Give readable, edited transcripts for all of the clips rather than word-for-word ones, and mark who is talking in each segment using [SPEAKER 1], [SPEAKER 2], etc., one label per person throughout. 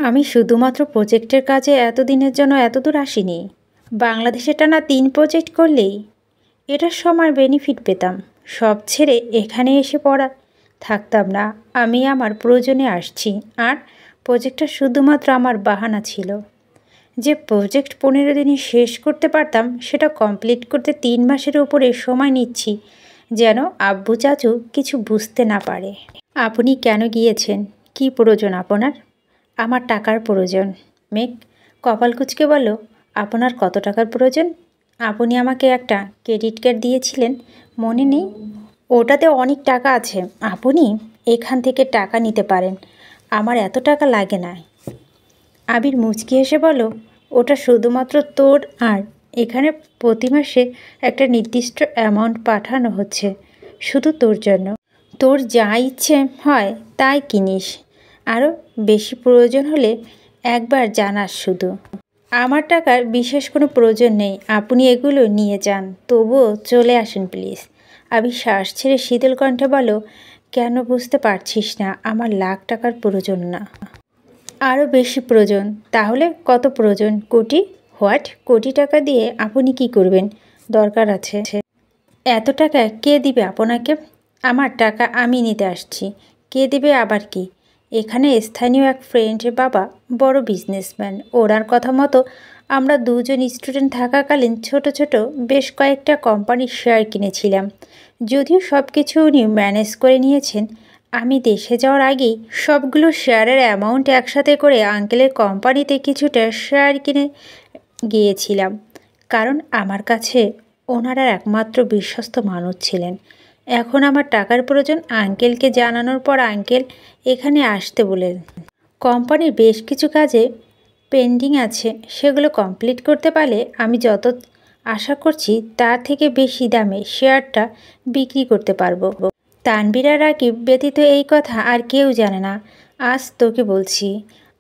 [SPEAKER 1] আমি শুধুমাত্র প্রজেক্টের কাজে এতদিনের জন্য এতদূর আসিনি। বাংলাদেশে টানা ৩ প্রজেক্ট করলেই এটার সময় বেনিফিট পেতাম। সব ছেড়ে এখানে এসে পড়া থাকতাম না। আমি আমার প্রয়োজনে আসছি, আর প্রজেক্টটা শুধুমাত্র আমার বাহানা ছিল। যে প্রজেক্ট 15 দিনে শেষ করতে পারতাম, সেটা কমপ্লিট করতে 3 মাসের উপরে সময় নিচ্ছি, যেন আব্বু চাচু কিছু বুঝতে না পারে। আপনি কেন গিয়েছেন? কি প্রয়োজন আপনার? আমার টাকার প্রয়োজন। মেঘ কপাল কুঁচকে বলল, আপনার কত টাকার প্রয়োজন? আপনি আমাকে একটা ক্রেডিট কার্ড দিয়েছিলেন, মনে নেই? ওটাতে অনেক টাকা আছে, আপনি এখান থেকে টাকা নিতে পারেন। আমার এত টাকা লাগে না। আবির মুচকি হেসে বলল, ওটা শুধুমাত্র তোর, আর এখানে প্রতি মাসে একটা নির্দিষ্ট অ্যামাউন্ট পাঠানো হচ্ছে শুধু তোর জন্য। তোর যা ইচ্ছে হয় তাই কিনিস, আরও বেশি প্রয়োজন হলে একবার জানাস শুধু। আমার টাকার বিশেষ কোনো প্রয়োজন নেই, আপনি এগুলো নিয়ে যান, তবুও চলে আসেন প্লিজ। আবির শ্বাস ছেড়ে শীতল কণ্ঠে বলো, কেন বুঝতে পারছিস না? আমার লাখ টাকার প্রয়োজন না, আরও বেশি প্রয়োজন। তাহলে কত প্রয়োজন? কোটি? হোয়াট? কোটি টাকা দিয়ে আপনি কি করবেন? দরকার আছে। এত টাকা কে দিবে আপনাকে? আমার টাকা আমি নিতে আসছি। কে দেবে আবার কি? এখানে স্থানীয় এক ফ্রেন্ডের বাবা বড় বিজনেসম্যান। ওনার কথা মতো আমরা দুজন স্টুডেন্ট থাকাকালীন ছোট ছোট বেশ কয়েকটা কোম্পানির শেয়ার কিনেছিলাম। যদিও সব কিছু উনি ম্যানেজ করে নিয়েছেন, আমি দেশে যাওয়ার আগেই সবগুলো শেয়ারের অ্যামাউন্ট একসাথে করে আঙ্কেলের কোম্পানিতে কিছুটা শেয়ার কিনে গিয়েছিলাম, কারণ আমার কাছে ওনারা একমাত্র বিশ্বস্ত মানুষ ছিলেন। এখন আমার টাকার প্রয়োজন। আঙ্কেলকে জানানোর পর আঙ্কেল এখানে আসতে বলেন। কোম্পানির বেশ কিছু কাজে পেন্ডিং আছে, সেগুলো কমপ্লিট করতে পারলে আমি যত আশা করছি তার থেকে বেশি দামে শেয়ারটা বিক্রি করতে পারবো। তানভীর আর রাকিব ব্যতীত এই কথা আর কেউ জানে না। আজ তোকে বলছি।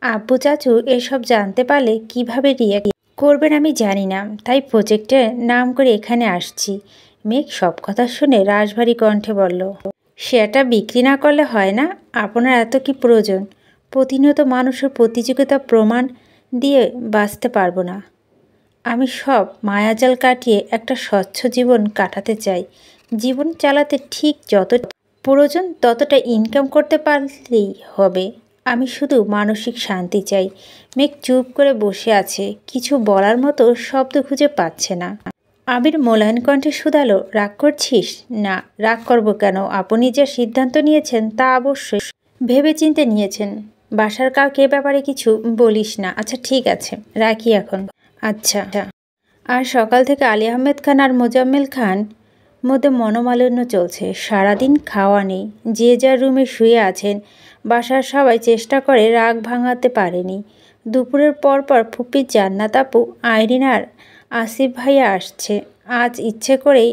[SPEAKER 1] আব্বু চাচু এসব জানতে পারলে কিভাবে রিয়াক্ট করবেন আমি জানি না, তাই প্রজেক্টের নাম করে এখানে আসছি। মেঘ সব কথা শুনে রাশভারী কণ্ঠে বলল, সেটা বিক্রি না করলে হয় না? আপনার এত কি প্রয়োজন? প্রতিনিয়ত মানুষের প্রতিযোগিতা প্রমাণ দিয়ে বাঁচতে পারবো না। আমি সব মায়াজাল কাটিয়ে একটা স্বচ্ছ জীবন কাটাতে চাই। জীবন চালাতে ঠিক যত প্রয়োজন ততটা ইনকাম করতে পারলেই হবে। আমি শুধু মানসিক শান্তি চাই। মেঘ চুপ করে বসে আছে, কিছু বলার মতো শব্দ খুঁজে পাচ্ছে না। আবির মোলায়েম কণ্ঠে শুধালো, রাগ করছিস? না, রাগ করব কেন? আপনি যে সিদ্ধান্ত নিয়েছেন তা অবশ্যই ভেবেচিন্তে নিয়েছেন। বাসার কাউকে ব্যাপারে কিছু বলিস না। আচ্ছা ঠিক আছে, রাখি এখন। আচ্ছা। আর সকাল থেকে আলী আহমেদ খান আর মোজাম্মেল খান মধ্যে মনোমালিন্য চলছে। সারাদিন খাওয়া নেই, যে যার রুমে শুয়ে আছেন। বাসার সবাই চেষ্টা করে রাগ ভাঙাতে পারেনি। দুপুরের পরপর ফুপি জান্নাত আপু, আইরিন আর আসিফ ভাইয়া আসছে। আজ ইচ্ছে করেই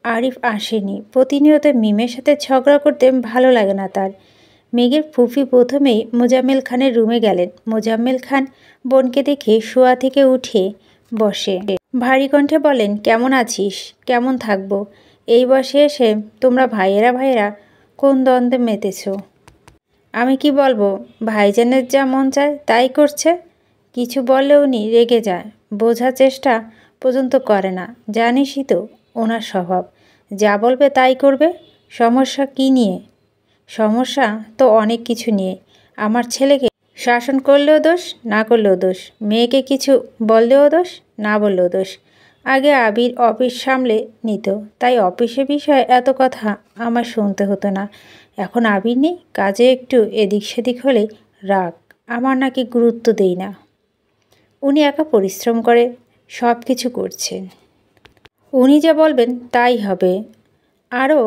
[SPEAKER 1] আরিফ আসেনি। প্রতিনিয়ত মিমের সাথে ঝগড়া করতে ভালো লাগে না তার। মেঘের ফুফি প্রথমেই মোজাম্মেল খানের রুমে গেলেন। মোজাম্মেল খান বোনকে দেখে শোয়া থেকে উঠে বসে ভারী কণ্ঠে বলেন, কেমন আছিস? কেমন থাকবো? এই বয়সে এসে তোমরা ভাইয়েরা কোন দ্বন্দ্বে মেতেছ? আমি কি বলবো? ভাইজানের যা মন চায় তাই করছে। কিছু বললে উনি রেগে যায়, বোঝার চেষ্টা পর্যন্ত করে না। জানিসই তো ওনার স্বভাব, যা বলবে তাই করবে। সমস্যা কি নিয়ে? সমস্যা তো অনেক কিছু নিয়ে। আমার ছেলেকে শাসন করলেও দোষ, না করলেও দোষ। মেয়েকে কিছু বললেও দোষ, না বললেও দোষ। আগে আবির অফিস সামলে নিত, তাই অফিসের বিষয়ে এত কথা আমার শুনতে হতো না। এখন আবির নেই, কাজে একটু এদিক সেদিক হলে রাগ। আমার নাকি গুরুত্ব দেই না। উনি একা পরিশ্রম করে সব কিছু করছেন। উনি যা বলবেন তাই হবে। আরও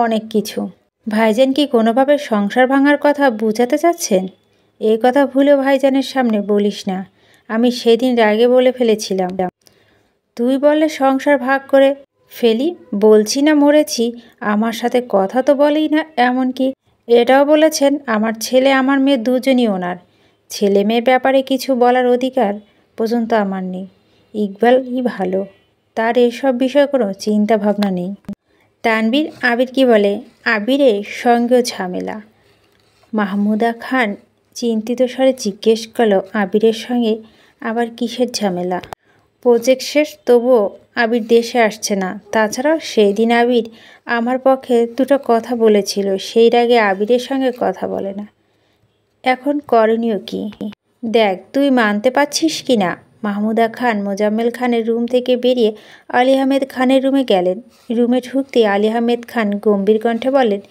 [SPEAKER 1] অনেক কিছু। ভাইজান কি কোনোভাবে সংসার ভাঙার কথা বোঝাতে চাচ্ছেন? এই কথা ভুলেও ভাইজানের সামনে বলিস না। আমি সেদিন রাগে বলে ফেলেছিলাম। তুই বললে সংসার ভাগ করে ফেলি? বলছি না মরেছি। আমার সাথে কথা তো বলেই না। এমনকি এটাও বলেছেন আমার ছেলে আমার মেয়ে দুজনই ওনার। ছেলে মেয়ের ব্যাপারে কিছু বলার অধিকার পর্যন্ত আমার নেই। ইকবালই ভালো, তার এসব বিষয়ে কোনো চিন্তা ভাবনা নেই। তানভীর আবির কি বলে? আবিরের সঙ্গেও ঝামেলা। মাহমুদা খান চিন্তিত স্বরে জিজ্ঞেস করলো আবিরের সঙ্গে আবার কিসের ঝামেলা। প্রজেক্ট শেষ, তবুও আবির দেশে আসছে না। তাছাড়াও সেই দিন আবির আমার পক্ষে দুটো কথা বলেছিল, সেই রাগে আবিরের সঙ্গে কথা বলে না। এখন করণীয় কি দেখ, তুই মানতে পারছিস কি না। মাহমুদা খান মোজাম্মেল খানের রুম থেকে বেরিয়ে আলী আহমেদ খানের রুমে গেলেন। রুমে ঢুকতে আলী আহমেদ খান গম্ভীর কণ্ঠে বললেন,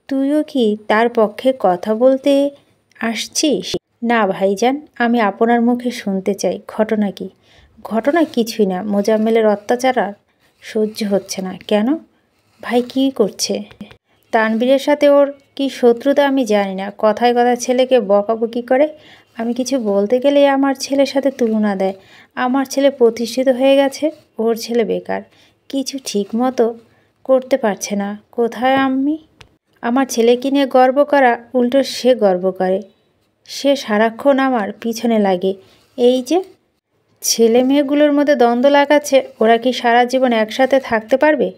[SPEAKER 1] তুইও কি তার পক্ষে কথা বলতে আসছিস? না ভাইজান, আমি আপনার মুখে শুনতে চাই ঘটনা কি। ঘটনা কিছুই না, মোজাম্মেলের অত্যাচার আর সহ্য হচ্ছে না। কেন ভাই, কী করছে? তানবীরের সাথে ওর কি শত্রুতা আমি জানি না, কথায় কথায় ছেলেকে বকাবকি করে। আমি কিছু বলতে গেলেই আমার ছেলের সাথে তুলনা দেয়। আমার ছেলে প্রতিষ্ঠিত হয়ে গেছে, ওর ছেলে বেকার, কিছু ঠিক মতো করতে পারছে না। কোথায় আমি আমার ছেলেকে নিয়ে গর্ব করা, উল্টো সে গর্ব করে। সে সারাক্ষণ আমার পিছনে লাগে। এই যে ছেলে মেয়েগুলোর মধ্যে দ্বন্দ্ব লাগাচ্ছে, ওরা কি সারা জীবন একসাথে থাকতে পারবে?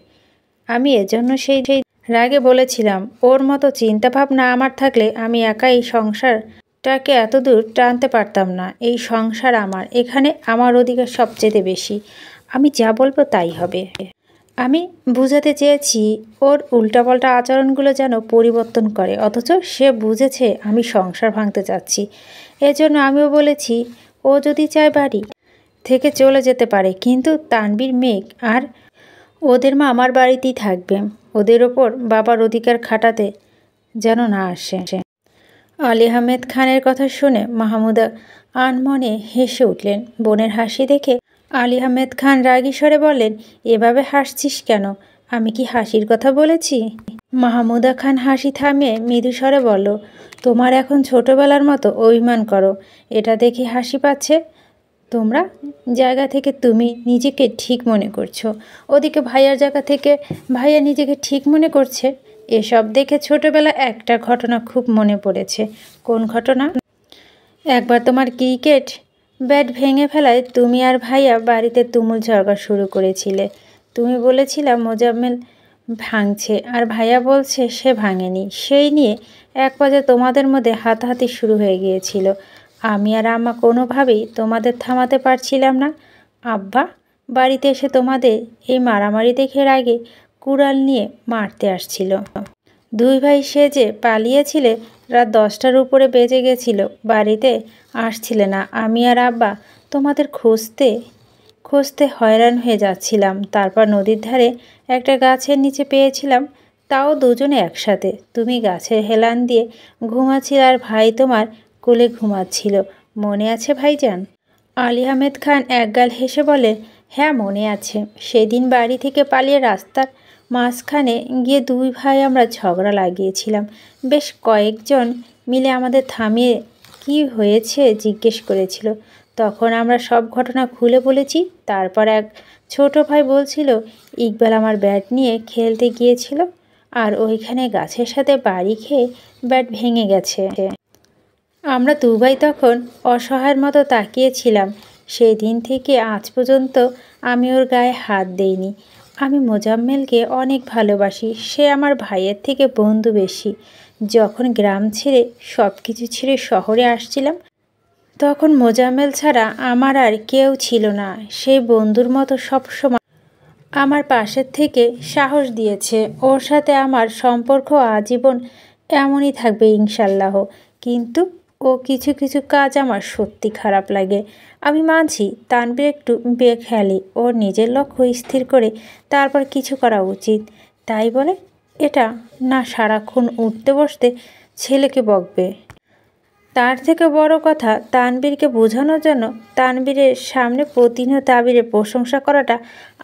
[SPEAKER 1] আমি এজন্য সেই রাগে বলেছিলাম, ওর মতো চিন্তাভাবনা আমার থাকলে আমি একা এই সংসারটাকে এত দূর টানতে পারতাম না। এই সংসার আমার, এখানে আমার অধিকার সবচেয়ে বেশি। আমি যা বলবো তাই হবে। আমি বুঝাতে চেয়েছি ওর উল্টাপাল্টা আচরণগুলো যেন পরিবর্তন করে, অথচ সে বুঝেছে আমি সংসার ভাঙতে চাচ্ছি। এজন্য আমিও বলেছি ও যদি চায় বাড়ি থেকে চলে যেতে পারে, কিন্তু তানবীর, মেঘ আর ওদের মা আমার বাড়িতেই থাকবে। ওদের ওপর বাবার অধিকার খাটাতে যেন না আসে। আলী আহমেদ খানের কথা শুনে মাহমুদা আনমনে হেসে উঠলেন। বোনের হাসি দেখে আলী আহমেদ খান রাগী স্বরে বললেন, এভাবে হাসছিস কেন? আমি কি হাসির কথা বলেছি? মাহমুদা খান হাসি থামিয়ে মৃদু স্বরে বলল, তোমার এখন ছোটবেলার মতো অভিমান করো, এটা দেখে হাসি পাচ্ছে। তোমরা জায়গা থেকে তুমি নিজেকে ঠিক মনে করছো, ওদিকে ভাইয়ার জায়গা থেকে ভাইয়া নিজেকে ঠিক মনে করছে। এসব দেখে ছোটবেলা একটা ঘটনা খুব মনে পড়েছে। কোন ঘটনা? একবার তোমার ক্রিকেট ব্যাট ভেঙে ফেলায় তুমি আর ভাইয়া বাড়িতে তুমুল ঝগড়া শুরু করেছিলে। তুমি বলেছিলা মোজাম্মেল ভাঙছে, আর ভাইয়া বলছে সে ভাঙেনি। সেই নিয়ে এক পর্যায়ে তোমাদের মধ্যে হাতাহাতি শুরু হয়ে গিয়েছিল। আমি আর আম্মা কোনোভাবেই তোমাদের থামাতে পারছিলাম না। আব্বা বাড়িতে এসে তোমাদের এই মারামারি দেখে রাগে কুড়াল নিয়ে মারতে আসছিল। দুই ভাই সেজে পালিয়েছিলে, রাত 10টার উপরে বেজে গেছিল, বাড়িতে আসছিলে না। আমি আর আব্বা তোমাদের খুঁজতে খুঁজতে হয়রান হয়ে যাচ্ছিলাম। তারপর নদীর ধারে একটা গাছের নিচে পেয়েছিলাম, তাও দুজনে একসাথে। তুমি গাছের হেলান দিয়ে ঘুমাচ্ছিলে আর ভাই তোমার কোলে ঘুমাচ্ছিল। মনে আছে ভাইজান? আলী আহমেদ খান একগাল হেসে বলে, হ্যাঁ মনে আছে। সেদিন বাড়ি থেকে পালিয়ে রাস্তার মাঝখানে গিয়ে দুই ভাই আমরা ঝগড়া লাগিয়েছিলাম। বেশ কয়েকজন মিলে আমাদের থামিয়ে কি হয়েছে জিজ্ঞেস করেছিল। তখন আমরা সব ঘটনা খুলে বলেছি। তারপর এক ছোট ভাই বলছিল ইকবাল আমার ব্যাট নিয়ে খেলতে গিয়েছিল, আর ওইখানে গাছের সাথে বাড়ি খেয়ে ব্যাট ভেঙে গেছে। আমরা দু ভাই তখন অসহায়ের মতো তাকিয়েছিলাম। সেই দিন থেকে আজ পর্যন্ত আমি ওর গায়ে হাত দেইনি। আমি মোজাম্মেলকে অনেক ভালোবাসি, সে আমার ভাইয়ের থেকে বন্ধু বেশি। যখন গ্রাম ছেড়ে সব কিছু ছেড়ে শহরে আসছিলাম, তখন মোজাম্মেল ছাড়া আমার আর কেউ ছিল না। সেই বন্ধুর মতো সবসময় আমার পাশের থেকে সাহস দিয়েছে। ওর সাথে আমার সম্পর্ক আজীবন এমনই থাকবে ইনশাল্লাহ। কিন্তু ও কিছু কিছু কাজ আমার সত্যি খারাপ লাগে। আমি মানছি তানবীর একটু বেখেয়ালি, ওর নিজের লক্ষ্য স্থির করে তারপর কিছু করা উচিত। তাই বলে এটা না সারাক্ষণ উঠতে বসতে ছেলেকে বকবে। তার থেকে বড় কথা, তানবীরকে বোঝানোর জন্য তানবীরের সামনে প্রতিনিয়ত আবিরের প্রশংসা করাটা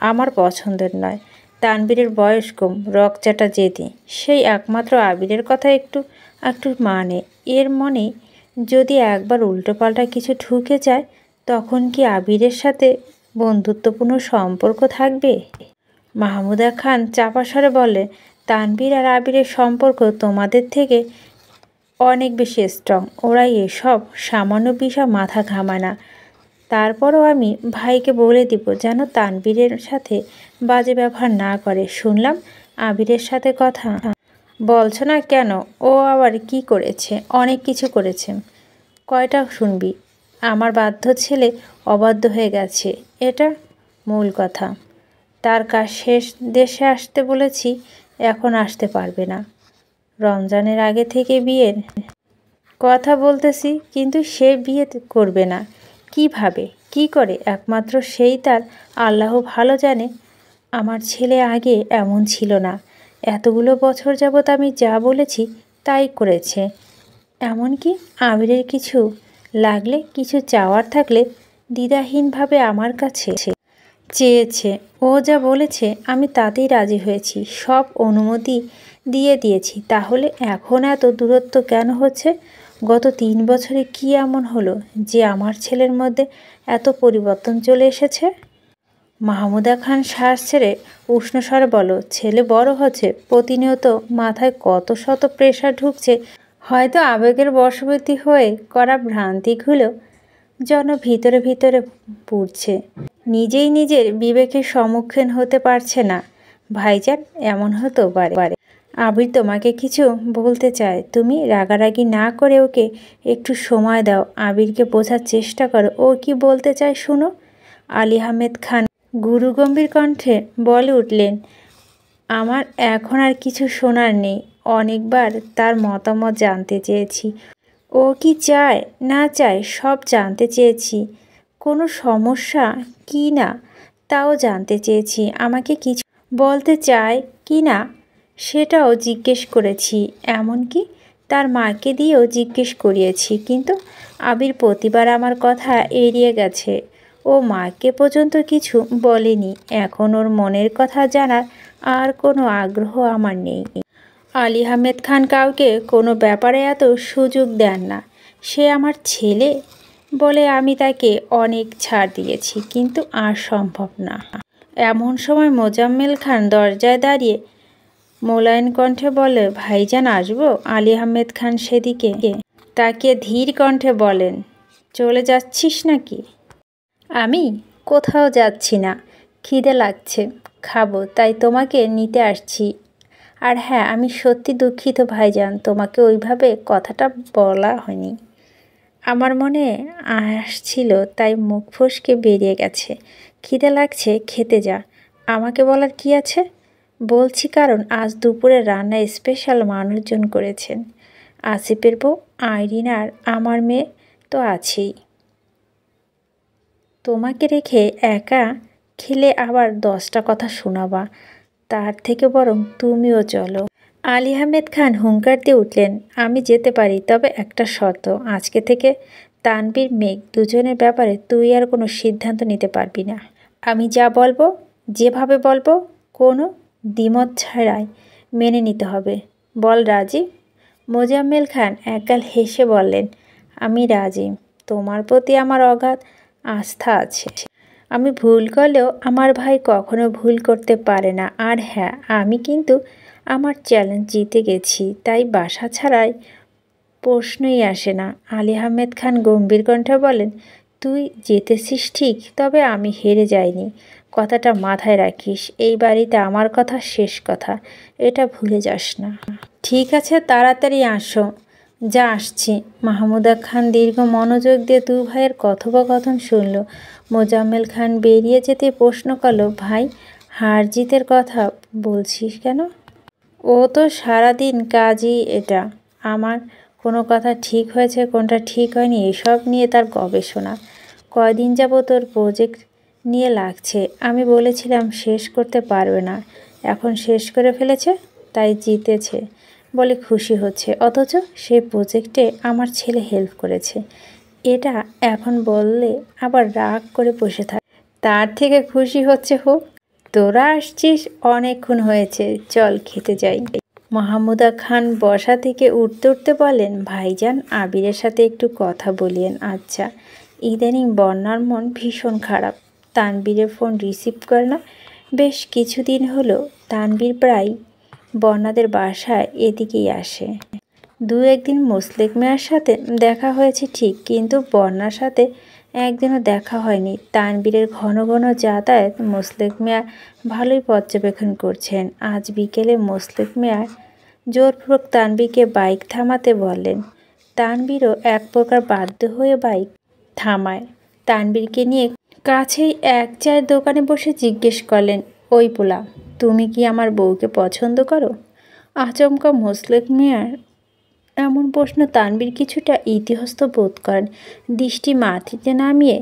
[SPEAKER 1] আমার পছন্দের নয়। তানবীরের বয়স কম, রকচাটা জেদি, সেই একমাত্র আবিরের কথা একটু একটু মানে। এর মনে যদি একবার উল্টোপাল্টা কিছু ঢুকে যায়, তখন কি আবিরের সাথে বন্ধুত্বপূর্ণ সম্পর্ক থাকবে? মাহমুদা খান চাপা স্বরে বলে, তানবীর আর আবিরের সম্পর্ক তোমাদের থেকে অনেক বেশি স্ট্রং। ওরাই এসব সামান্য বিষয় মাথা ঘামায় না। তারপরও আমি ভাইকে বলে দিব যেন তানবীরের সাথে বাজে ব্যবহার না করে। শুনলাম আবিরের সাথে কথা বলছো না কেন? ও আবার কি করেছে? অনেক কিছু করেছে। কয়টা শুনবি? আমার বাধ্য ছেলে অবাধ্য হয়ে গেছে, এটা মূল কথা। তার কাজ শেষ, দেশে আসতে বলেছি, এখন আসতে পারবে না। রমজানের আগে থেকে বিয়ের কথা বলতেছি, কিন্তু সে বিয়ে করবে না। কিভাবে, কি করে, একমাত্র সেই তার আল্লাহ ভালো জানে। আমার ছেলে আগে এমন ছিল না। এতগুলো বছর যাবৎ আমি যা বলেছি তাই করেছে। এমনকি আবিরের কিছু লাগলে, কিছু চাওয়ার থাকলে দ্বিধাহীনভাবে আমার কাছে চেয়েছে। ও যা বলেছে আমি তাতেই রাজি হয়েছি, সব অনুমতি দিয়ে দিয়েছি। তাহলে এখন এত দূরত্ব কেন হচ্ছে? গত 3 বছরে কি এমন হলো যে আমার ছেলের মধ্যে এত পরিবর্তন চলে এসেছে? মাহমুদা খান শ্বাস ছেড়ে উষ্ণস্বরে বলল, ছেলে বড় হচ্ছে, প্রতিনিয়ত মাথায় কত শত প্রেশার ঢুকছে। হয়তো আবেগের বশবর্তী হয়ে করা ভ্রান্তিগুলো যেন ভিতরে ভিতরে পুড়ছে। নিজেই নিজের বিবেকের সম্মুখীন হতে পারছে না। ভাইজান, এমন হতে পারে। আবির তোমাকে কিছু বলতে চায়, তুমি রাগারাগি না করে ওকে একটু সময় দাও। আবিরকে বোঝার চেষ্টা করো ও কি বলতে চায় শুনো। আলী আহমেদ খান গুরুগম্ভীর কণ্ঠে বলে উঠলেন, আমার এখন আর কিছু শোনার নেই। অনেকবার তার মতামত জানতে চেয়েছি, ও কি চায় না চায় সব জানতে চেয়েছি। কোনো সমস্যা কি না তাও জানতে চেয়েছি। আমাকে কিছু বলতে চায় কি না সেটাও জিজ্ঞেস করেছি। এমনকি তার মাকে দিয়েও জিজ্ঞেস করিয়েছি, কিন্তু আবির প্রতিবার আমার কথা এড়িয়ে গেছে। ও মাকে পর্যন্ত কিছু বলেনি। এখন ওর মনের কথা জানার আর কোনো আগ্রহ আমার নেই। আলী আহমেদ খান কাউকে কোনো ব্যাপারে এত সুযোগ দেন না। সে আমার ছেলে বলে আমি তাকে অনেক ছাড় দিয়েছি, কিন্তু আর সম্ভব না। এমন সময় মোজাম্মেল খান দরজায় দাঁড়িয়ে মোলায়েম কণ্ঠে বলে, ভাইজান আসবো? আলী আহমেদ খান সেদিকে তাকে ধীর কণ্ঠে বলেন, চলে যাচ্ছিস নাকি? আমি কোথাও যাচ্ছি না, খিদে লাগছে, খাবো, তাই তোমাকে নিতে আসছি। আর হ্যাঁ, আমি সত্যি দুঃখিত ভাইজান, তোমাকে ওইভাবে কথাটা বলা হয়নি। আমার মনে আসছিল তাই মুখ ফসকে বেরিয়ে গেছে। খিদে লাগছে, খেতে যা। আমাকে বলার কি আছে? বলছি কারণ আজ দুপুরে রান্না স্পেশাল মানুষজন করেছেন। আসিফের বউ, আইরিন আর আমার মেয়ে তো আছেই। তোমাকে রেখে একা খেলে আবার 10টা কথা শোনাবা, তার থেকে বরং তুমিও চলো। আলী আহমেদ খান হুঙ্কার দিয়ে উঠলেন, আমি যেতে পারি, তবে একটা শর্ত। আজকে থেকে তানবীর, মেঘ দুজনের ব্যাপারে তুই আর কোনো সিদ্ধান্ত নিতে পারবি না। আমি যা বলবো, যেভাবে বলবো, কোনো দ্বিমত ছাড়াই মেনে নিতে হবে। বল রাজি? মোজাম্মেল খান একগাল হেসে বললেন, আমি রাজি। তোমার প্রতি আমার অগাধ আস্থা আছে। আমি ভুল করলেও আমার ভাই কখনো ভুল করতে পারে না। আর হ্যাঁ, আমি কিন্তু আমার চ্যালেঞ্জ জিতে গেছি, তাই বাসা ছাড়াই প্রশ্নই আসে না। আলী আহমেদ খান গম্ভীর কণ্ঠে বলেন, তুই জিতেছিস ঠিক, তবে আমি হেরে যাইনি। কথাটা মাথায় রাখিস। এই বাড়িতে আমার কথা শেষ কথা, এটা ভুলে যাস না। ঠিক আছে, তাড়াতাড়ি আসো। যা, আসছি। মাহমুদা খান দীর্ঘ মনোযোগ দিয়ে দু ভাইয়ের কথোপকথন শুনল। মোজাম্মেল খান বেরিয়ে যেতে প্রশ্ন করল, ভাই, হার জিতের কথা বলছিস কেন? ও তো সারাদিন কাজই এটা। আমার কোনো কথা ঠিক হয়েছে, কোনটা ঠিক হয়নি, এসব নিয়ে তার গবেষণা। কয়দিন যাবত ওর প্রজেক্ট নিয়ে লাগছে। আমি বলেছিলাম শেষ করতে পারবে না, এখন শেষ করে ফেলেছে, তাই জিতেছে বলে খুশি হচ্ছে। অথচ সেই প্রজেক্টে আমার ছেলে হেল্প করেছে, এটা এখন বললে আবার রাগ করে বসে থাকে। তার থেকে খুশি হচ্ছে হোক। তোরা আসছিস, অনেকক্ষণ হয়েছে, চল খেতে যাই। মাহমুদা খান বসা থেকে উঠতে উঠতে বলেন, ভাইজান, আবিরের সাথে একটু কথা বলিয়েন। আচ্ছা। ইদানিং বন্যার মন ভীষণ খারাপ। তানবীরের ফোন রিসিভ করে না। বেশ কিছুদিন হলো তানবীর প্রায় বন্যাদের বাসায় এদিকেই আসে। 2-1 দিন মোসলেক মিয়ার সাথে দেখা হয়েছে ঠিক, কিন্তু বন্যার সাথে একদিনও দেখা হয়নি। তানবীরের ঘন ঘন যাতায়াত মোসলেক মিয়া ভালোই পর্যবেক্ষণ করছেন। আজ বিকেলে মোসলেক মিয়া জোরপূর্বক তানবীরকে বাইক থামাতে বললেন। তানবীরও এক প্রকার বাধ্য হয়ে বাইক থামায়। তানবীরকে নিয়ে কাছেই এক চায়ের দোকানে বসে জিজ্ঞেস করলেন, ওই পোলা, তুমি কি আমার বউকে পছন্দ করো? আচমকা মোসলেক মিয়ার এমন প্রশ্ন তানবীর কিছুটা ইতস্তত বোধ করেন। দৃষ্টি মাটিতে নামিয়ে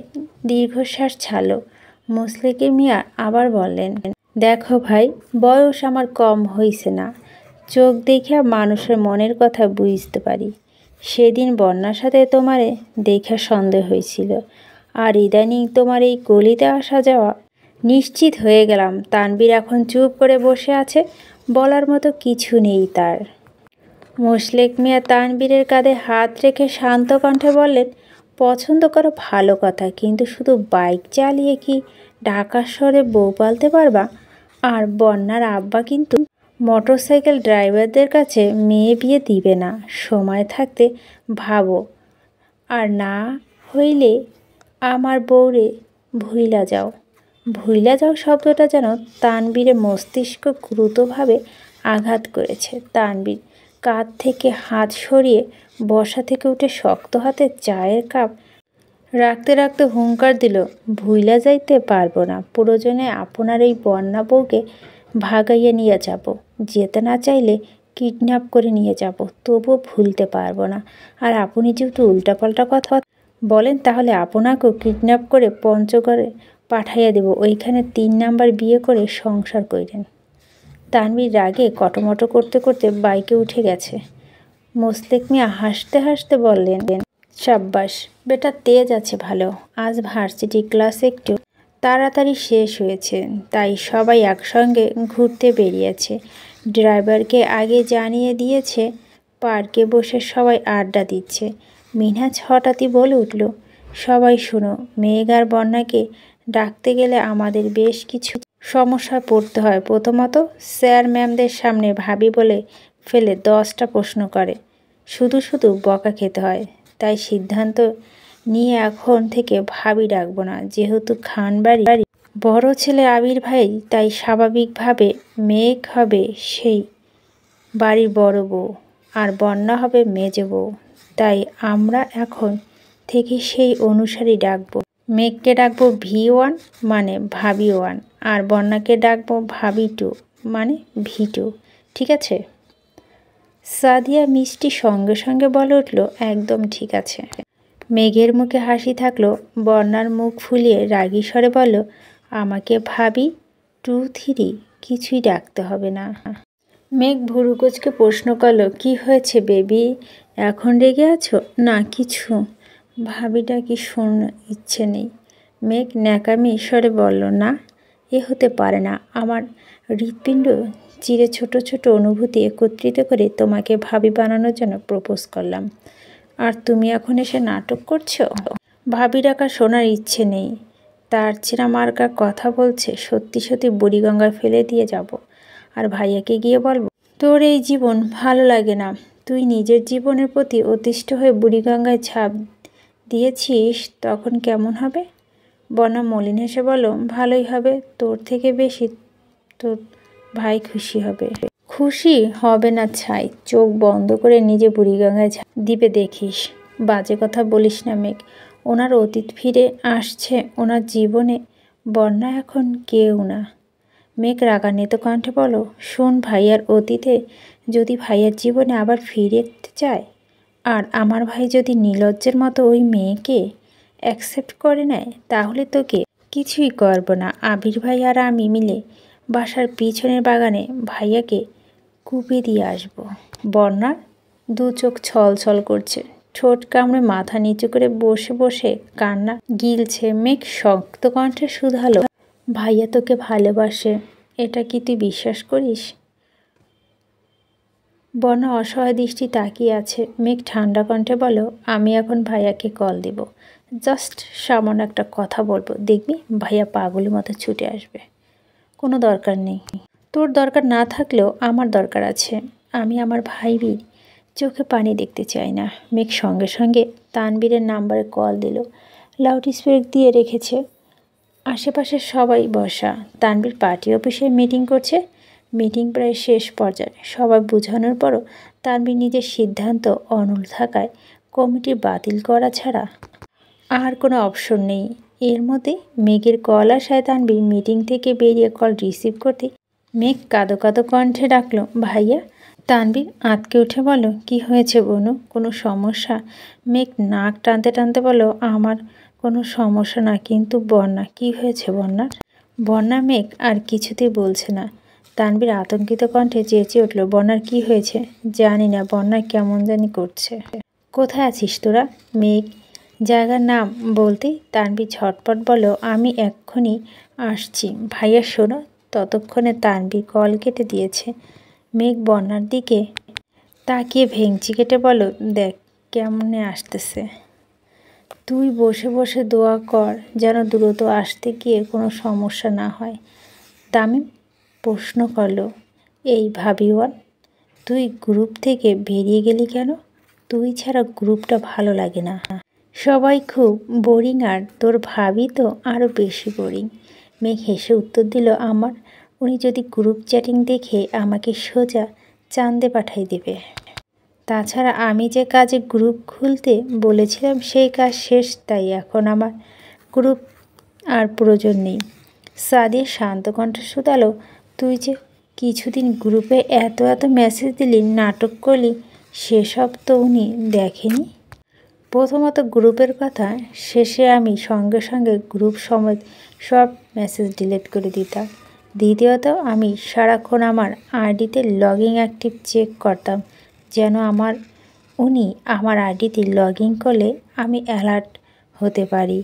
[SPEAKER 1] দীর্ঘশ্বাস ছাড়ল। মোসলেকে মিয়া আবার বললেন, দেখো ভাই, বয়স আমার কম হইছে না, চোখ দেখিয়া মানুষের মনের কথা বুঝতে পারি। সেদিন বন্যার সাথে তোমারে দেখা সন্দেহ হয়েছিল, আর ইদানিং তোমার এই গলিতে আসা যাওয়া নিশ্চিত হয়ে গেলাম। তানবীর এখন চুপ করে বসে আছে, বলার মতো কিছু নেই তার। মোসলেক মিয়া তানবীরের কাঁধে হাত রেখে শান্ত কণ্ঠে বললেন, পছন্দ করো ভালো কথা, কিন্তু শুধু বাইক চালিয়ে কি ঢাকা শহরে বউ পালতে পারবা? আর বন্যার আব্বা কিন্তু মোটরসাইকেল ড্রাইভারদের কাছে মেয়ে বিয়ে দিবে না। সময় থাকতে ভাবো, আর না হইলে আমার বউরে ভুইলা যাও। ভুইলা যাও শব্দটা যেন তানবীরের মস্তিষ্ক দ্রুতভাবে আঘাত করেছে। তানবীর কাঁধ থেকে হাত সরিয়ে বসা থেকে উঠে শক্ত হাতে চায়ের কাপ রাখতে রাখতে হুঙ্কার দিল, ভুইলা যাইতে পারবো না। প্রয়োজনে আপনার এই বন্যা বউকে ভাগাইয়ে নিয়ে যাব, যেতে না চাইলে কিডন্যাপ করে নিয়ে যাব, তবুও ভুলতে পারবো না। আর আপনি যেহেতু উল্টাপাল্টা কথা বলেন, তাহলে আপনাকেও কিডন্যাপ করে পঞ্চগড়ে পাঠাইয়া দেব, ওইখানে 3 নাম্বার বিয়ে করে সংসার করেন। তানবীর রাগে কটমটো করতে করতে বাইকে উঠে গেছে। মোসলেক মিয়া হাসতে হাসতে বললেন, সাব্বাস বেটা, তেজ আছে ভালো। আজ ভার্সিটি ক্লাস একটু তাড়াতাড়ি শেষ হয়েছে, তাই সবাই একসঙ্গে ঘুরতে বেরিয়েছে। ড্রাইভারকে আগে জানিয়ে দিয়েছে। পার্কে বসে সবাই আড্ডা দিচ্ছে। মিনহাজ হঠাৎই বলে উঠল, সবাই শোনো, মেঘ আর বন্যাকে ডাকতে গেলে আমাদের বেশ কিছু সমস্যায় পড়তে হয়। প্রথমত, স্যার ম্যামদের সামনে ভাবি বলে ফেলে 10টা প্রশ্ন করে, শুধু শুধু বকা খেতে হয়। তাই সিদ্ধান্ত নিয়ে এখন থেকে ভাবি ডাকবো না। যেহেতু খান বাড়ি বড় ছেলে আবির ভাই, তাই স্বাভাবিকভাবে মেঘ হবে সেই বাড়ির বড় বউ, আর বন্যা হবে মেজো বউ। তাই আমরা এখন থেকে সেই অনুসারেই ডাকবো। মেঘকে ডাকবো V1 মানে ভাবি 1, আর বন্যাকে ডাকবো ভাবি 2 মানে V2, ঠিক আছে? সাদিয়া মিষ্টি সঙ্গে সঙ্গে বলে উঠল, একদম ঠিক আছে। মেঘের মুখে হাসি থাকলো। বন্যার মুখ ফুলিয়ে রাগী স্বরে বলল, আমাকে ভাবি 2, 3 কিছুই ডাকতে হবে না। মেঘ ভুরুকুচকে প্রশ্ন করলো, কি হয়েছে বেবি, এখন রেগে আছো? না কিছু, ভাবিটা কি শোনার ইচ্ছে নেই। মেঘ ন্যাকামি স্বরে বলল, না, এ হতে পারে না। আমার হৃৎপিণ্ড চিরে ছোট ছোট অনুভূতি একত্রিত করে তোমাকে ভাবি বানানোর জন্য প্রপোজ করলাম, আর তুমি এখন এসে নাটক করছো? ভাবি ডাকা শোনার ইচ্ছে নেই। তার ছেঁড়া মার্কা কথা বলছে, সত্যি সত্যি বুড়িগঙ্গায় ফেলে দিয়ে যাব, আর ভাইয়াকে গিয়ে বলবো, তোর এই জীবন ভালো লাগে না, তুই নিজের জীবনের প্রতি অতিষ্ঠ হয়ে বুড়িগঙ্গায় ঝাঁপ দিয়েছিস, তখন কেমন হবে? বন্যা মলিন হেসে বলল, ভালোই হবে, তোর থেকে বেশি তোর ভাই খুশি হবে। খুশি হবে না ছাই, চোখ বন্ধ করে নিজে বুড়িগঙ্গায় ঝাঁপ দিবে দেখিস। বাজে কথা বলিস না মেঘ, ওনার অতীত ফিরে আসছে ওনার জীবনে, বন্যা এখন কেউ না। মেঘ রাগান্বিত কণ্ঠে বলো, শোন, ভাইয়ার অতীতে যদি ভাইয়ার জীবনে আবার ফিরে চায়, আর আমার ভাই যদি নির্লজ্জের মতো ওই মেয়েকে অ্যাকসেপ্ট করে নেয়, তাহলে তোকে কিছুই করব না। আবির ভাই আর আমি মিলে বাসার পিছনের বাগানে ভাইয়াকে কুপি দিয়ে আসব। বন্যার 2 চোখ ছলছল করছে, ঠোঁট কামড়ে মাথা নিচু করে বসে বসে কান্না গিলছে। মেঘ শক্ত কণ্ঠে শুধালো, ভাইয়া তোকে ভালোবাসে, এটা কি তুই বিশ্বাস করিস? বন্যা অসহায় দৃষ্টি তাকিয়ে আছে। মেঘ ঠান্ডা কণ্ঠে বলো, আমি এখন ভাইয়াকে কল দিব, জাস্ট সামান্য একটা কথা বলবো, দেখবি ভাইয়া পাগলের মতো ছুটে আসবে। কোনো দরকার নেই, তোর দরকার না থাকলেও আমার দরকার আছে। আমি আমার ভাইবির চোখে পানি দেখতে চাই না। মেঘ সঙ্গে সঙ্গে তানবীরের নাম্বারে কল দিল। লাউড স্পিকার দিয়ে রেখেছে। আশেপাশে সবাই বসা। তানবীর পার্টি অফিসে মিটিং করছে। মিটিং প্রায় শেষ পর্যায়ে। সবাই বোঝানোর পরও তানবীর নিজের সিদ্ধান্ত অনড় থাকায় কমিটি বাতিল করা ছাড়া আর কোনো অপশন নেই। এর মধ্যে মেঘের কল আসায় তানভীর মিটিং থেকে বেরিয়ে কল রিসিভ করতে মেঘ কাঁদো কাঁদো কণ্ঠে ডাকলো, ভাইয়া। তানভীর আঁতকে উঠে বলল, কি হয়েছে বনু, কোনো সমস্যা? মেঘ নাক টানতে টানতে বলল, আমার কোনো সমস্যা না, কিন্তু বন্যা, কি হয়েছে বন্যার? বন্যা মেঘ আর কিছুতেই বলছে না। তানভীর আতঙ্কিত কণ্ঠে চেঁচিয়ে উঠল, বন্যার কি হয়েছে? জানি না, বন্যা কেমন জানি করছে। কোথায় আছিস তোরা? মেঘ জায়গার নাম বলতেই তানভীর ঝটপট বলল, আমি এক্ষুনি আসছি ভাইয়া, শোনো। ততক্ষণে তানভীর কল কেটে দিয়েছে। মেঘ বন্যার দিকে তাকিয়ে ভেঙচি কেটে বলল, দেখ কেমনে আসতেছে। তুই বসে বসে দোয়া কর যেন দ্রুত আসতে গিয়ে কোনো সমস্যা না হয়। তামিম প্রশ্ন করল, এই ভাবিওয়ান, তুই গ্রুপ থেকে বেরিয়ে গেলি কেন? তুই ছাড়া গ্রুপটা ভালো লাগে না, সবাই খুব বোরিং, আর তোর ভাবি তো আরও বেশি বোরিং। মেঘ হেসে উত্তর দিল, উনি যদি গ্রুপ চ্যাটিং দেখে আমাকে সোজা চাঁদে পাঠাই দেবে। তাছাড়া আমি যে কাজে গ্রুপ খুলতে বলেছিলাম সেই কাজ শেষ, তাই এখন আমার গ্রুপ আর প্রয়োজন নেই। সাদিয়া শান্ত কণ্ঠে শুধালো, তুই যে কিছুদিন গ্রুপে এত এত মেসেজ দিলি, নাটক করলি, সেসব তো উনি দেখেনি। প্রথমত গ্রুপের কথা শেষে আমি সঙ্গে সঙ্গে গ্রুপ সমেত সব মেসেজ ডিলিট করে দিতাম। দ্বিতীয়ত আমি সারাক্ষণ আমার আইডিতে লগইন অ্যাক্টিভ চেক করতাম, যেন উনি আমার আইডিতে লগ ইন করলে আমি অ্যালার্ট হতে পারি।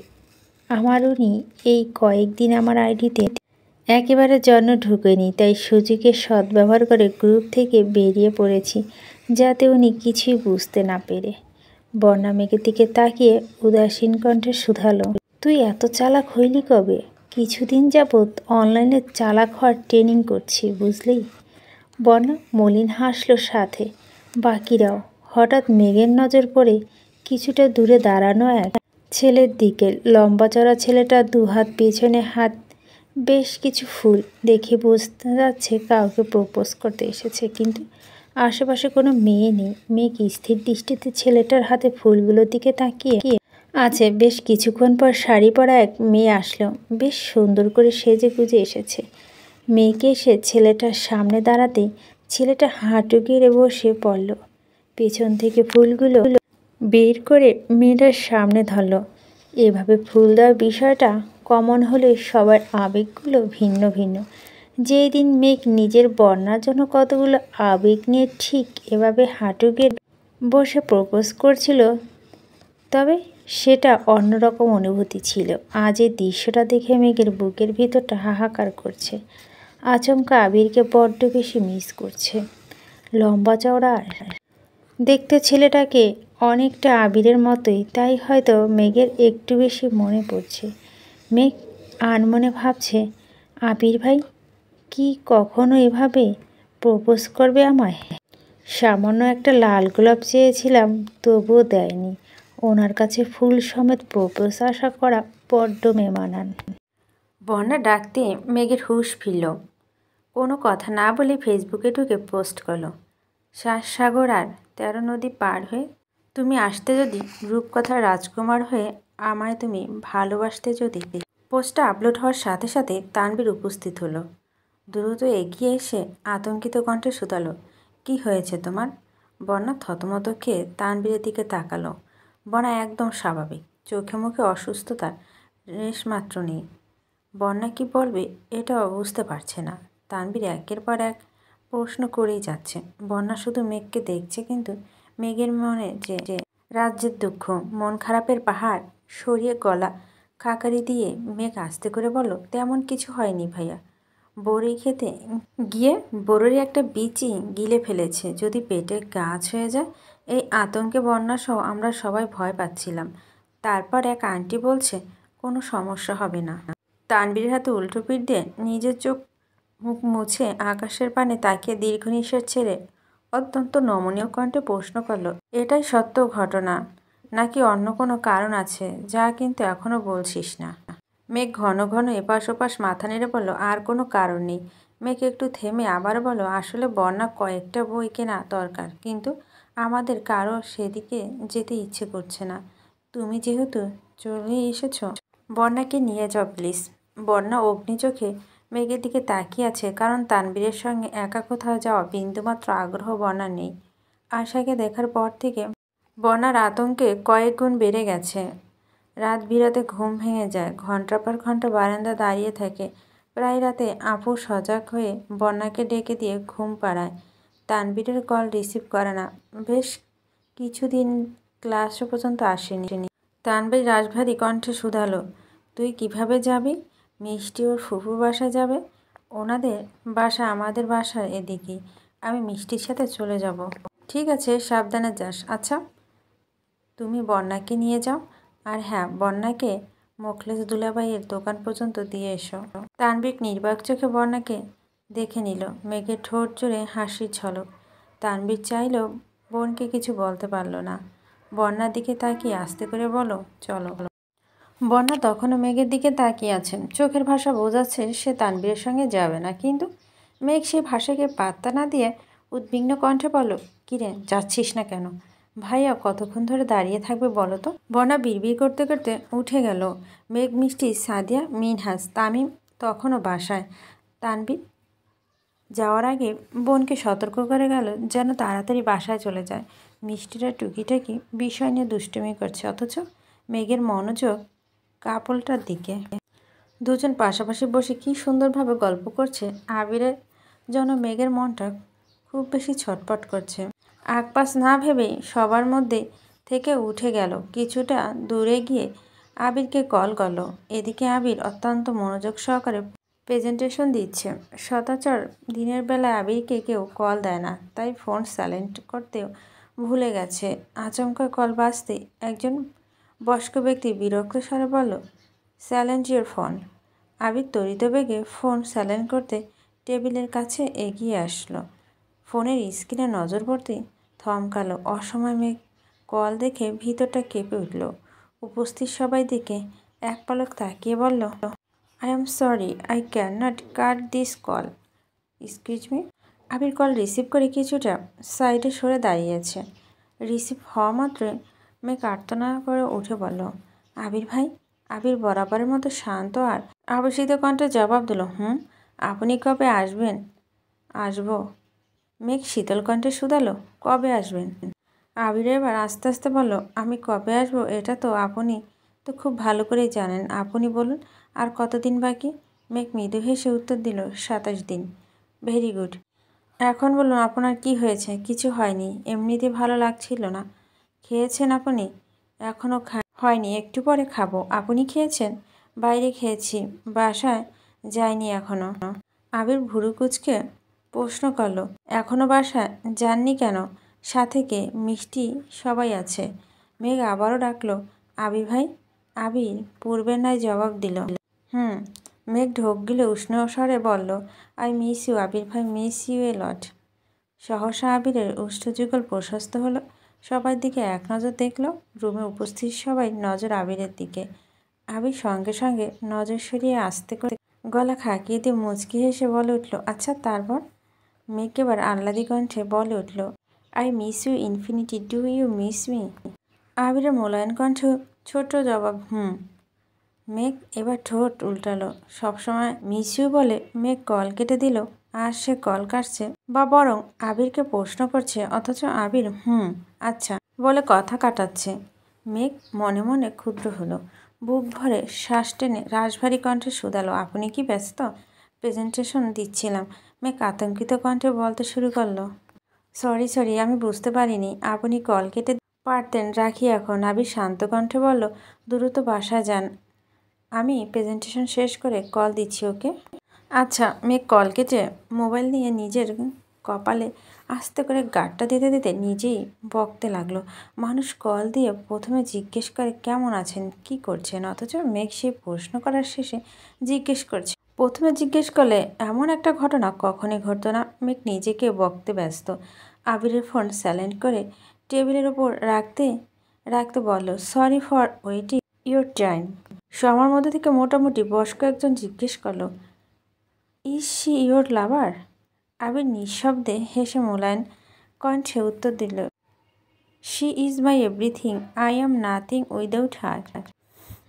[SPEAKER 1] উনি এই কয়েকদিন আমার আইডিতে একেবারে জন্য ঢুকেনি, তাই সুযোগের সদ্ব্যবহার করে গ্রুপ থেকে বেরিয়ে পড়েছি, যাতে উনি কিছুই বুঝতে না পেরে। বন্যা মেঘের দিকে তাকিয়ে উদাসীন কণ্ঠে শুধালো, তুই এত চালাক হইলি কবে? কিছুদিন যাবৎ অনলাইনে চালাক হওয়ার ট্রেনিং করছি, বুঝলি। বন্যা মলিন হাসলো, সাথে বাকিরাও। হঠাৎ মেঘের নজর পড়ে কিছুটা দূরে দাঁড়ানো এক ছেলের দিকে। লম্বা চড়া ছেলেটা দুহাত পেছনে হাত, বেশ কিছু ফুল দেখে বুঝতে যাচ্ছে কাউকে প্রপোজ করতে এসেছে, কিন্তু আশেপাশে কোনো মেয়ে নেই। মেঘ স্থির দৃষ্টিতে ছেলেটার হাতে ফুলগুলোর দিকে তাকিয়ে আছে। বেশ কিছুক্ষণ পর শাড়ি পরা এক মেয়ে আসলো, বেশ সুন্দর করে সেজে গুজে এসেছে। মেয়েকে এসে ছেলেটার সামনে দাঁড়াতে ছেলেটা হাঁটু গেড়ে বসে পড়ল, পেছন থেকে ফুলগুলো বের করে মেয়েটার সামনে ধরল। এভাবে ফুল দেওয়ার বিষয়টা কমন হলে সবার আবেগগুলো ভিন্ন ভিন্ন। যেই দিন মেঘ নিজের বন্যার জন্য কতগুলো আবেগ নিয়ে ঠিক এভাবে হাঁটু গেড়ে বসে প্রপোজ করছিল, তবে সেটা অন্যরকম অনুভূতি ছিল। আজ এই দৃশ্যটা দেখে মেঘের বুকের ভিতরটা হাহাকার করছে। আচমকা আবিরকে বড্ড বেশি মিস করছে। লম্বা চওড়া দেখতে ছেলেটাকে অনেকটা আবিরের মতোই, তাই হয়তো মেঘের একটু বেশি মনে পড়ছে। মেঘ আনমনে ভাবছে, আবির ভাই কি কখনো এভাবে প্রপোজ করবে আমায়? সামান্য একটা লাল গোলাপ চেয়েছিলাম, তবুও দেয়নি। ওনার কাছে ফুল সমেত প্রপোজ আশা করা বড্ড মেমানান। বন্যা ডাকতে মেঘের হুঁশ ফিরল। কোনো কথা না বলে ফেসবুকে ঢুকে পোস্ট করলো, 7 সাগর আর 13 নদী পার হয়ে তুমি আসতে যদি, রূপকথার রাজকুমার হয়ে আমায় তুমি ভালোবাসতে যদি। পোস্টটা আপলোড হওয়ার সাথে সাথে তানভীর উপস্থিত হলো। দ্রুত এগিয়ে এসে আতঙ্কিত কণ্ঠে শুধালো, কি হয়েছে তোমার? বন্যা থতমত খেয়ে তানভীরের দিকে তাকালো। বন্যা একদম স্বাভাবিক, চোখে মুখে অসুস্থতার রেশমাত্র নেই। বন্যা কি বলবে এটাও বুঝতে পারছে না। তানভীর একের পর এক প্রশ্ন করেই যাচ্ছে। বন্যা শুধু মেঘকে দেখছে, কিন্তু মেঘের মনে যে রাজ্যের দুঃখ, মন খারাপের পাহাড় সরিয়ে গলা খাকারি দিয়ে মেঘ আস্তে করে বলল, তেমন কিছু হয়নি ভাইয়া। বড়ি খেতে গিয়ে বড়ির একটা বীজই গিলে ফেলেছে, যদি পেটে গাছ হয়ে যায়। এই আতঙ্কে বন্যাসহ আমরা সবাই ভয় পাচ্ছিলাম। তারপর এক আন্টি বলছে কোনো সমস্যা হবে না। তানভীরের হাতে উল্টো পিঠ দিয়ে নিজের চোখ মুখ মুছে আকাশের পানে তাকিয়ে দীর্ঘ নিঃশ্বাস ছেড়ে অত্যন্ত নমনীয় কণ্ঠে প্রশ্ন করল, এটাই সত্য ঘটনা নাকি অন্য কোনো কারণ আছে যা কিন্তু এখনও বলছিস না? মেঘ ঘন ঘন এপাশ ওপাশ মাথা নেড়ে বলল, আর কোনো কারণ নেই। মেঘ একটু থেমে আবার বলল, আসলে বন্যা কয়েকটা বই কেনা দরকার, কিন্তু আমাদের কারো সেদিকে যেতে ইচ্ছে করছে না। তুমি যেহেতু চলে এসেছো, বন্যাকে নিয়ে যাও প্লিজ। বন্যা অগ্নি চোখে মেঘের দিকে তাকিয়ে আছে, কারণ তানবীরের সঙ্গে একা কোথাও যাওয়া বিন্দুমাত্র আগ্রহ বন্যার নেই। আশাকে দেখার পর থেকে বন্যার আতঙ্কে কয়েক গুণ বেড়ে গেছে। রাত বিরাতে ঘুম ভেঙে যায়, ঘন্টার পর ঘন্টা বারান্দা দাঁড়িয়ে থাকে। প্রায় রাতে আপু সজাগ হয়ে বন্যাকে ডেকে দিয়ে ঘুম পাড়ায়। তানবীরের কল রিসিভ করে না, বেশ কিছুদিন ক্লাসও পর্যন্ত আসেনি। তানবীর রাশভারী কণ্ঠে শুধালো, তুই কিভাবে যাবি? মিষ্টি ওর ফুফুর বাসায় যাবে। ওনাদের বাসা আমাদের বাসার এদিকেই। আমি মিষ্টির সাথে চলে যাব। ঠিক আছে, সাবধানে যাস। আচ্ছা, তুমি বন্যাকে নিয়ে যাও। আর হ্যাঁ, বন্যাকে মোখলেস দুলাভাইয়ের দোকান পর্যন্ত দিয়ে এসো। তানবীর নির্বাক চোখে বন্যাকে দেখে নিল। মেঘের ঠোঁট জুড়ে হাসির ঝলক। তানবীর চাইলেও বোনকে কিছু বলতে পারল না। বন্যার দিকে তাকিয়ে আস্তে করে বলো, চলো। বন্যা তখনও মেঘের দিকে তাকিয়ে আছেন। চোখের ভাষা বোঝাচ্ছে সে তানবীরের সঙ্গে যাবে না, কিন্তু মেঘ সেই ভাষাকে পাত্তা না দিয়ে উদ্বিগ্ন কণ্ঠে বলল, কিরে, যাচ্ছিস না কেন? ভাইয়া কতক্ষণ ধরে দাঁড়িয়ে থাকবে বলো তো? বন্যা বিড়বিড় করতে করতে উঠে গেল। মেঘ, মিষ্টি, সাদিয়া, মিনহাজ, তামিম তখনও বাসায়। তানবীর যাওয়ার আগে বোনকে সতর্ক করে গেল যেন তাড়াতাড়ি বাসায় চলে যায়। মিষ্টিরা টুকিটাকি বিষয় নিয়ে দুষ্টুমি করছে, অথচ মেঘের মনোযোগ কাপড়টার দিকে। দুজন পাশাপাশি বসে কী সুন্দরভাবে গল্প করছে। আবিরের যেন মেঘের মনটা খুব বেশি ছটপট করছে। আকপাস না ভেবেই সবার মধ্যে থেকে উঠে গেল। কিছুটা দূরে গিয়ে আবিরকে কল করলো। এদিকে আবির অত্যন্ত মনোযোগ সহকারে প্রেজেন্টেশন দিচ্ছে। সচরাচর দিনের বেলায় আবিরকে কেউ কল দেয় না, তাই ফোন সাইলেন্ট করতেও ভুলে গেছে। আচমকা কল বাজতে একজন বয়স্ক ব্যক্তি বিরক্ত স্বরে বলল, সাইলেন্ট ইউর ফোন। আবির তড়িৎ বেগে ফোন সাইলেন্ট করতে টেবিলের কাছে এগিয়ে আসলো। ফোনের স্ক্রিনে নজর পড়তেই থমকালো। অসময় মেঘ কল দেখে ভিতরটা কেঁপে উঠল। উপস্থিত সবাই দিকে এক পলক তাকিয়ে বলল, I am sorry, I can not cut this call. Excuse me. Abir call receive করে কিছুটা সাইডে সরে দাঁড়িয়েছে। রিসিভ হওয়া মাত্রই মেঘ আর্তনা করে উঠে বলল, আবির ভাই। আবির বরাবরের মতো শান্ত আর আবেশিত কণ্ঠে জবাব দিল, আপনি কবে আসবেন? আসবো। মেঘ শীতল কণ্ঠে শুধালো, কবে আসবেন? আবির এবার আস্তে আস্তে বলল, আমি কবে আসবো এটা তো আপনি তো খুব ভালো করেই জানেন। আপনি বলুন, আর কতদিন বাকি? মেঘ মৃদু হেসে উত্তর দিল, 27 দিন। Very good. এখন বলুন, আপনার কি হয়েছে? কিছু হয়নি, এমনিতে ভালো লাগছিল না। খেয়েছেন আপনি? এখনও হয়নি, একটু পরে খাবো। আপনি খেয়েছেন? বাইরে খেয়েছি, বাসায় যাইনি এখনও। আবির ভুরু কুঁচকে প্রশ্ন করল, এখনও বাসায় যাননি কেন? সাথে কে? মিষ্টি, সবাই আছে। মেঘ আবারও ডাকলো, আবির ভাই। আবির পূর্বের ন্যায় জবাব দিল, মেঘ ঢোক গিলে উষ্ণ স্বরে বলল, আই মিস ইউ আবির ভাই, মিস ইউ এ লট। সহসা আবিরের উষ্ঠযুগল প্রশস্ত হলো। সবার দিকে এক নজর দেখল। রুমে উপস্থিত সবাই নজর আবিরের দিকে। আবির সঙ্গে সঙ্গে নজর সরিয়ে আস্তে করে গলা খাকিয়ে দিয়ে মুচকি হেসে বলে উঠল, আচ্ছা তারপর? মেঘ এবার আহ্লাদি কণ্ঠে বলে উঠল, I miss you infinity, do you miss me? আবিরের মোলায়েম কণ্ঠে ছোট্ট জবাব, মেঘ এবার ঠোঁট উল্টালো। সবসময় মিস ইউ বলে মেঘ কল কেটে দিল। আর সে কল কাটছে, বা বরং আবিরকে প্রশ্ন করছে, অথচ আবির আচ্ছা বলে কথা কাটাচ্ছে। মেঘ মনে মনে ক্ষুদ্র হলো। বুক ভরে শ্বাস টেনে রাশভারী কণ্ঠে শুধালো, আপনি কি ব্যস্ত? প্রেজেন্টেশন দিচ্ছিলাম। মেঘ আতঙ্কিত কণ্ঠে বলতে শুরু করলো, সরি, আমি বুঝতে পারিনি। আপনি কল কেটে পারতেন, রাখি এখন। আবির শান্ত কণ্ঠে বলল, দ্রুত বাসায় যান, আমি প্রেজেন্টেশন শেষ করে কল দিচ্ছি, ওকে? আচ্ছা। মেঘ কল কেটে মোবাইল নিয়ে নিজের কপালে আস্তে করে গাঁটটা দিতে দিতে নিজেই বকতে লাগলো। মানুষ কল দিয়ে প্রথমে জিজ্ঞেস করে কেমন আছেন, কি করছেন, অথচ মেঘ সেই প্রশ্ন করার শেষে জিজ্ঞেস করছে। প্রথমে জিজ্ঞেস করলে এমন একটা ঘটনা কখনই ঘটতো না। মেঘ নিজেকে বকতে ব্যস্ত। আবিরের ফোন সাইলেন্ট করে টেবিলের ওপর রাখতে রাখতে বলল, sorry for waiting your time. সবার মধ্যে থেকে মোটামুটি বয়স্ক একজন জিজ্ঞেস করলো, is she your lover? Abir নিঃশব্দে হেসে মোলায়েম কণ্ঠে উত্তর দিল, she is my everything, I am nothing without her.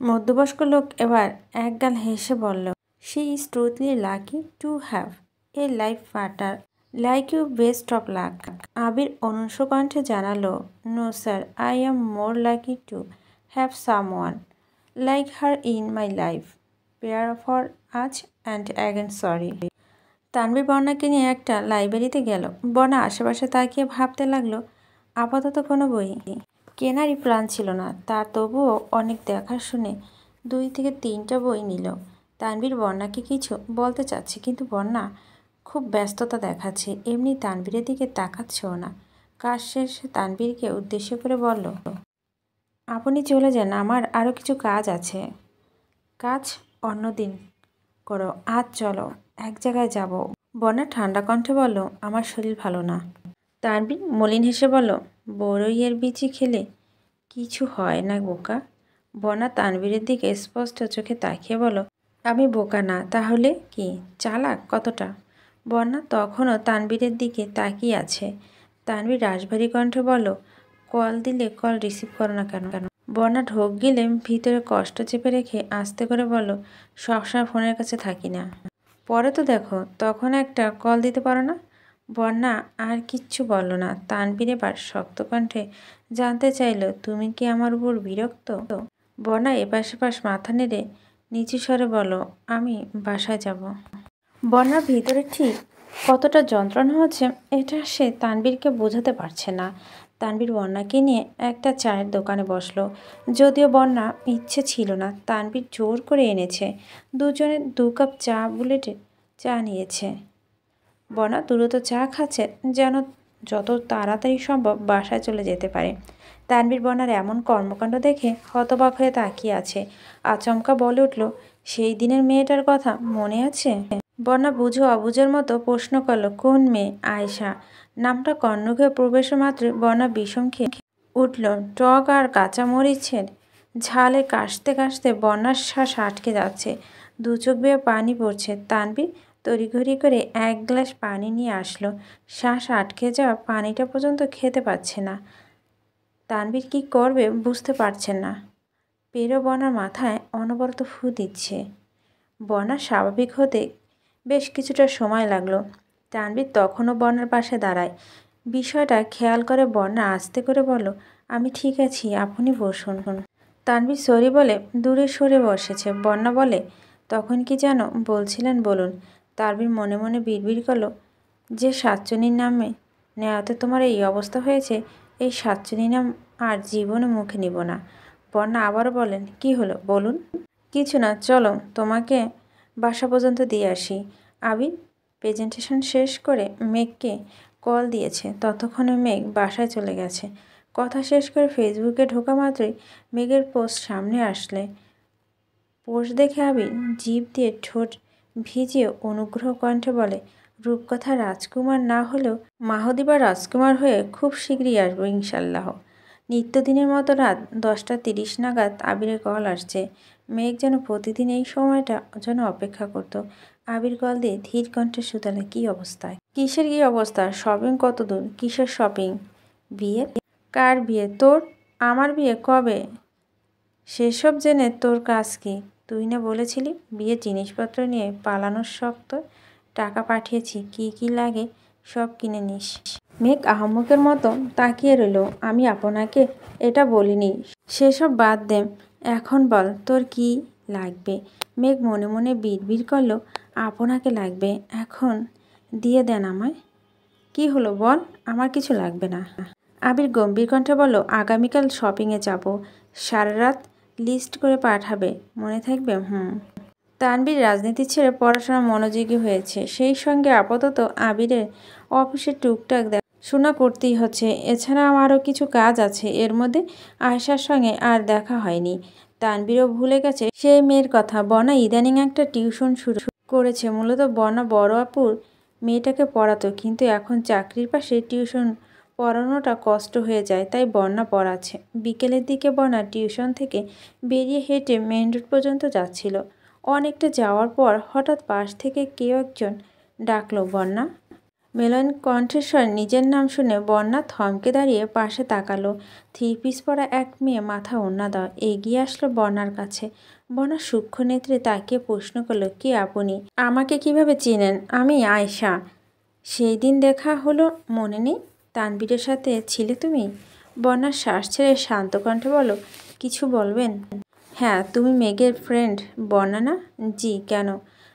[SPEAKER 1] মধ্যবয়স্ক লোক এবার একগাল হেসে বলল, she is truthfully lucky to have a life partner like you, best of luck. Abir অনুষ্ণ কণ্ঠে জানালো, no sir, I am more lucky to have someone like her in my life. Prayer for আজ অ্যান্ড অ্যাগেন সরি। তানভীর বর্ণাকে নিয়ে একটা লাইব্রেরিতে গেল। বর্ণা আশেপাশে তাকিয়ে ভাবতে লাগলো, আপাতত কোনো বই কেনারই প্ল্যান ছিল না তার, তবুও অনেক দেখা শুনে 2 থেকে 3টা বই নিল। তানভীর বর্ণাকে কিছু বলতে চাচ্ছে, কিন্তু বর্ণা খুব ব্যস্ততা দেখাচ্ছে, এমনি তানভীরের দিকে তাকাচ্ছেও না। কাজ শেষে তানভীরকে উদ্দেশ্য করে বলল, আপনি চলে যান, আমার আরও কিছু কাজ আছে। কাজ অন্যদিন করো, আজ চলো, এক জায়গায় যাব। বর্ণা ঠান্ডা কণ্ঠে বলল, আমার শরীর ভালো না। তানভীর মলিন হেসে বলল, বড়ইয়ের বিচি খেলে কিছু হয় না বোকা। বর্ণা তানভীরের দিকে স্পষ্ট চোখে তাকিয়ে বলল, আমি বোকা না, তাহলে কি চালাক কতটা? বর্ণা তখনও তানভীরের দিকে তাকিয়ে আছে। তানভীর রাশভারী কণ্ঠে বলল, কল দিলে কল রিসিভ করো না কেন? বর্ণা ঢোক গিলে ভিতরে কষ্ট চেপে রেখে আস্তে করে বলল, সবসময় ফোনের কাছে থাকি না। পরে তো দেখো, তখন একটা কল দিতে পারো না। বর্ণা আর কিচ্ছু বলল না। তানভীর এবার শক্ত কণ্ঠে জানতে চাইল, তুমি কি আমার উপর বিরক্ত? বর্ণা এপাশ সেপাশ মাথা নেড়ে নিচু স্বরে বলল, আমি বাসায় যাব। বর্ণার ভিতরে ঠিক কতটা যন্ত্রণা হচ্ছে এটা সে তানভীরকে বোঝাতে পারছে না। তানভীর বর্ণাকে নিয়ে একটা চায়ের দোকানে বসলো। যদিও বর্ণা ইচ্ছে ছিল না, তানভীর জোর করে এনেছে। দুজনে 2 কাপ চা বুলেটে চা নিয়েছে। বর্ণা দ্রুত চা খাচ্ছে, যেন যত তাড়াতাড়ি সম্ভব বাসায় চলে যেতে পারে। তানভীর বর্ণার এমন কর্মকাণ্ড দেখে হতবাক হয়ে তাকিয়ে আছে। আচমকা বলে উঠল, সেই দিনের মেয়েটার কথা মনে আছে? বর্ণা বুঝো অবুঝের মতো প্রশ্ন করল, কোন মেয়ে? আয়েশা। নামটা কর্ণকে প্রবেশ মাত্রই বর্ণা বিষম খেয়ে উঠল। টক আর কাঁচা মরিচের ঝালে কাশতে কাশতে বর্ণার শ্বাস আটকে যাচ্ছে, 2 চোখ বেয়ে পানি পড়ছে। তানভীর তড়িঘড়ি করে 1 গ্লাস পানি নিয়ে আসলো। শ্বাস আটকে যাওয়া পানিটা পর্যন্ত খেতে পাচ্ছে না। তানভীর কী করবে বুঝতে পারছে না। পেরো বর্ণার মাথায় অনবরত ফু দিচ্ছে। বর্ণা স্বাভাবিক হতে বেশ কিছুটা সময় লাগলো। তানভীর তখনও বর্ণার পাশে দাঁড়ায়। বিষয়টা খেয়াল করে বর্ণা আস্তে করে বলল, আমি ঠিক আছি, আপনি বসুন। তানভীর সরি বলে দূরে সরে বসেছে। বর্ণা বলে, তখন কি যেন বলছিলেন বলুন। তানভীর মনে মনে বিড়বিড় করল, যে সাতচুনির নামে নেওয়াতে তোমার এই অবস্থা হয়েছে, এই সাতচুনি নাম আর জীবনে মুখে নিব না। বর্ণা আবারও বলেন, কি হলো বলুন। কিছু না, চলো তোমাকে বাসা পর্যন্ত দিয়ে আসি। আবির প্রেজেন্টেশন শেষ করে মেঘকে কল দিয়েছে, ততক্ষণে মেঘ বাসায় চলে গেছে। কথা শেষ করে ফেসবুকে ঢোকা মাত্রই মেঘের পোস্ট সামনে আসলে পোস্ট দেখে আবির জিভ দিয়ে ঠোঁট ভিজিয়ে অনুগ্রহ কণ্ঠে বলে, রূপকথা রাজকুমার না হলেও মাহদি বা রাজকুমার হয়ে খুব শীঘ্রই আসবো ইনশাল্লাহ। নিত্যদিনের মতো রাত 10টা 30 নাগাদ আবিরের কল আসছে। মেঘ যেন প্রতিদিন এই সময়টা যেন অপেক্ষা করত। আবির কল দিয়ে ধীর কণ্ঠে শুধালে, কী অবস্থায়? কিসের কী অবস্থা? শপিং কত দূর? কিসের শপিং? বিয়ে? কার বিয়ে? তোর? আমার বিয়ে কবে? সেসব জেনে তোর কাজ কি? তুই না বলেছিলি বিয়ের জিনিসপত্র নিয়ে পালানোর শক্ত? টাকা পাঠিয়েছি, কি কি লাগে সব কিনে নিস। মেঘ আহম্মকের মতো তাকিয়ে রইল। আমি আপনাকে এটা বলিনি। সেসব বাদ দে, এখন বল তোর কি লাগবে। মেঘ মনে মনে বিড়বিড় করল, আপনাকে লাগবে, এখন দিয়ে দেন আমায়। কি হলো বল, আমার কিছু লাগবে না। আবির গম্ভীর কণ্ঠে বলল, আগামীকাল শপিংয়ে যাব, সারা রাত লিস্ট করে পাঠাবে, মনে থাকবে? তানভীর রাজনীতি ছেড়ে পড়াশোনা মনোযোগী হয়েছে, সেই সঙ্গে আপাতত আবিরের অফিসের টুকটাক দেখাশোনা করতেই হচ্ছে। এছাড়া আমারও কিছু কাজ আছে। এর মধ্যে আয়েশার সঙ্গে আর দেখা হয়নি। তানভীরও ভুলে গেছে সেই মেয়ের কথা। বর্ণা ইদানিং একটা টিউশন শুরু করেছে, মূলত বর্ণা বড় আপুর মেয়েটাকে পড়াতো, কিন্তু এখন চাকরির পাশে টিউশন পড়ানোটা কষ্ট হয়ে যায়, তাই বর্ণা পড়াচ্ছে। বিকেলের দিকে বর্ণা টিউশন থেকে বেরিয়ে হেঁটে মেন রোড পর্যন্ত যাচ্ছিল। অনেকটা যাওয়ার পর হঠাৎ পাশ থেকে কেউ একজন ডাকলো, বর্ণা। মেলন কণ্ঠেশ্বর নিজের নাম শুনে বন্যা থমকে দাঁড়িয়ে পাশে তাকালো। 3 পিস পরা এক মেয়ে মাথা ওড়না দেওয়া এগিয়ে আসলো বন্যার কাছে। বন্যা সূক্ষ্ম নেত্রে তাকিয়ে প্রশ্ন করলো, কে আপনি? আমাকে কিভাবে চিনেন? আমি আয়শা। সেই দিন দেখা হলো মনে নেই? তানবীরের সাথে ছিলে তুমি? বন্যার শ্বাস ছেড়ে শান্ত কণ্ঠে বলো, কিছু বলবেন? হ্যাঁ, তুমি মেঘের ফ্রেন্ড বন্যা না? জি, কেন?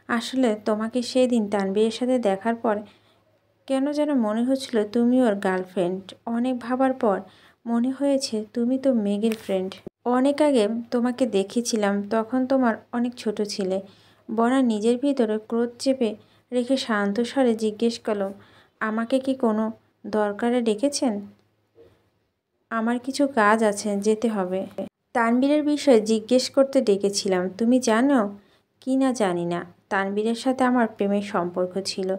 [SPEAKER 1] আসলে তোমাকে সেই দিন তানবীরের সাথে দেখার পর কেন যেন মনে হচ্ছিল তুমি ওর গার্লফ্রেন্ড। অনেক ভাবার পর মনে হয়েছে তুমি তো মেঘের ফ্রেন্ড। অনেক আগে তোমাকে দেখেছিলাম, তখন তোমার অনেক ছোট ছিলে। বনা নিজের ভিতরে ক্রোধ চেপে রেখে শান্ত স্বরে জিজ্ঞেস করল, আমাকে কি কোনো দরকারে ডেকেছেন? আমার কিছু কাজ আছে, যেতে হবে। তানবীরের বিষয়ে জিজ্ঞেস করতে ডেকেছিলাম। তুমি জানো কি না জানি না, তানবীরের সাথে আমার প্রেমের সম্পর্ক ছিল।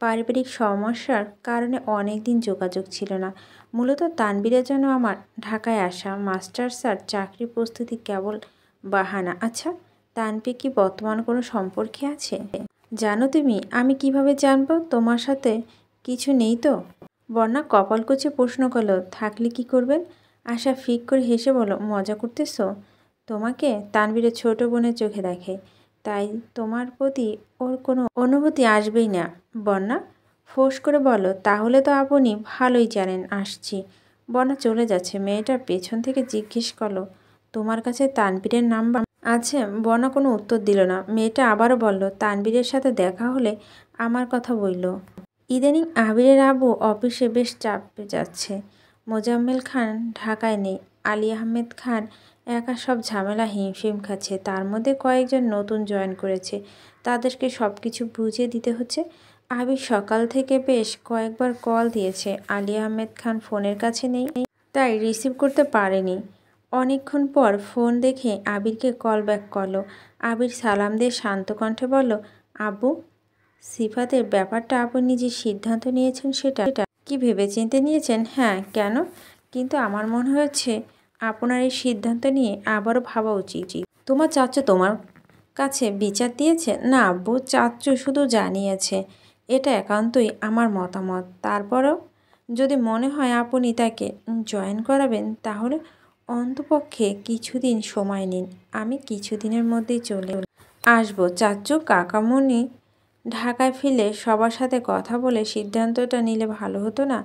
[SPEAKER 1] পারিবারিক সমস্যার কারণে অনেক দিন যোগাযোগ ছিল না। মূলত তানবীরের জন্য আমার ঢাকায় আসা। মাস্টার্স আর চাকরি প্রস্তুতি কেবল বাহানা। আচ্ছা, তানবীর কি বর্তমান কোনো সম্পর্কে আছে? জানো তুমি, আমি কিভাবে জানবো তোমার সাথে কিছু নেই তো? বন্যা কপাল কুঁচে প্রশ্ন করলো, থাকলে কি করবেন? আশা ফিক করে হেসে বলো, মজা করতেছ? তোমাকে তানবীরের ছোট বোনের চোখে দেখে, তাই তোমার প্রতি ওর কোনো অনুভূতি আসবেই না। বন্যা ফোঁস করে বলো, তাহলে তো আপনি ভালোই জানেন আসছি। বন্যা চলে যাচ্ছে। মেয়েটার পেছন থেকে জিজ্ঞেস করলো, তোমার কাছে তানবীরের নাম্বার আছে? বন্যা কোনো উত্তর দিল না। মেয়েটা আবারও বলল, তানবীরের সাথে দেখা হলে আমার কথা বলল। ইদানিং আবিরের আব্বু অফিসে বেশ চাপে যাচ্ছে। মোজাম্মেল খান ঢাকায় নেই। আলী আহমেদ খান একা সব ঝামেলা হিমশিম খাচ্ছে। তার মধ্যে কয়েকজন নতুন জয়েন করেছে, তাদেরকে সব কিছু বুঝিয়ে দিতে হচ্ছে। আবির সকাল থেকে বেশ কয়েকবার কল দিয়েছে। আলী আহমেদ খান ফোনের কাছে নেই, তাই রিসিভ করতে পারেনি। অনেকক্ষণ পর ফোন দেখে আবিরকে কল ব্যাক করলো। আবির সালাম দিয়ে শান্ত কণ্ঠে বলল, আব্বু, সিফাতের ব্যাপারটা আপনি নিজে সিদ্ধান্ত নিয়েছেন, সেটা কি ভেবেচিন্তে নিয়েছেন? হ্যাঁ, কেন? কিন্তু আমার মনে হচ্ছে আপনার এই সিদ্ধান্ত নিয়ে আবারও ভাবা উচিত। তোমার চাচু তোমার কাছে বিচার দিয়েছে? না আব্বু, চাচু শুধু জানিয়েছে এটা একান্তই আমার মতামত। তারপরেও যদি মনে হয় আপনি তাকে জয়েন করাবেন, তাহলে অন্তপক্ষে কিছুদিন সময় নিন। আমি কিছুদিনের মধ্যেই চলে আসবো। চাচু কাকামণি ঢাকায় ফিরলে সবার সাথে কথা বলে সিদ্ধান্তটা নিলে ভালো হতো না?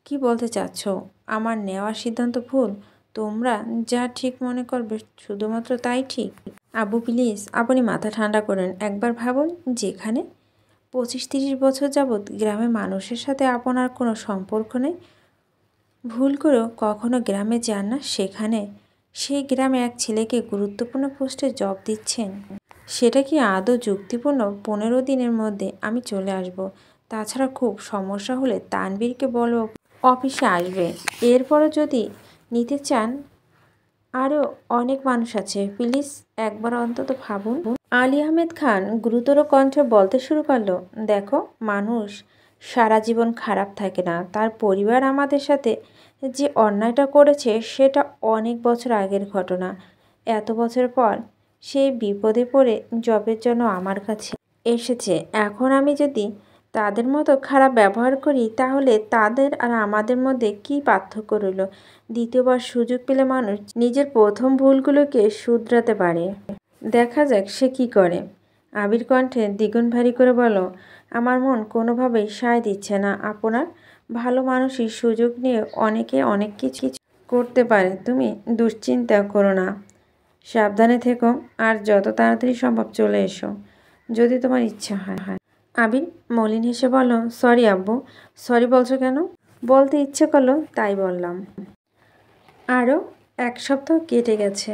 [SPEAKER 1] কি বলতে চাচ্ছ? আমার নেওয়া সিদ্ধান্ত ভুল? তোমরা যা ঠিক মনে করবে শুধুমাত্র তাই ঠিক। আব্বু প্লিজ, আপনি মাথা ঠান্ডা করেন। একবার ভাবুন, যেখানে 25-30 বছর যাবৎ গ্রামের মানুষের সাথে আপনার কোনো সম্পর্ক নেই, ভুল করেও কখনো গ্রামে যান না, সেখানে সেই গ্রামে এক ছেলেকে গুরুত্বপূর্ণ পোস্টে জব দিচ্ছেন, সেটা কি আদৌ যুক্তিপূর্ণ? 15 দিনের মধ্যে আমি চলে আসব। তাছাড়া খুব সমস্যা হলে তানবীরকে বলো অফিসে আসবে। এরপরও যদি নিতে চান, আরও অনেক মানুষ আছে। প্লিজ একবার অন্তত ভাবুন। আলী আহমেদ খান গুরুতর কণ্ঠে বলতে শুরু করলো, দেখো, মানুষ সারা জীবন খারাপ থাকে না। তার পরিবার আমাদের সাথে যে অন্যায়টা করেছে সেটা অনেক বছর আগের ঘটনা। এত বছর পর সে বিপদে পড়ে জবের জন্য আমার কাছে এসেছে। এখন আমি যদি তাদের মতো খারাপ ব্যবহার করি, তাহলে তাদের আর আমাদের মধ্যে কী পার্থক্য রইল? দ্বিতীয়বার সুযোগ পেলে মানুষ নিজের প্রথম ভুলগুলোকে শুধরাতে পারে। দেখা যাক সে কি করে। আবির কণ্ঠে দ্বিগুণ ভারী করে বলো, আমার মন কোনোভাবেই সায় দিচ্ছে না। আপনার ভালো মানুষই সুযোগ নিয়ে অনেকে অনেক কিছু করতে পারে। তুমি দুশ্চিন্তা করো না, সাবধানে থেকো, আর যত তাড়াতাড়ি সম্ভব চলে এসো যদি তোমার ইচ্ছা হয়। আবির মলিন হেসে বলল, সরি আব্বু। সরি বলছো কেন? বলতে ইচ্ছে করলো তাই বললাম। আরও 1 সপ্তাহ কেটে গেছে।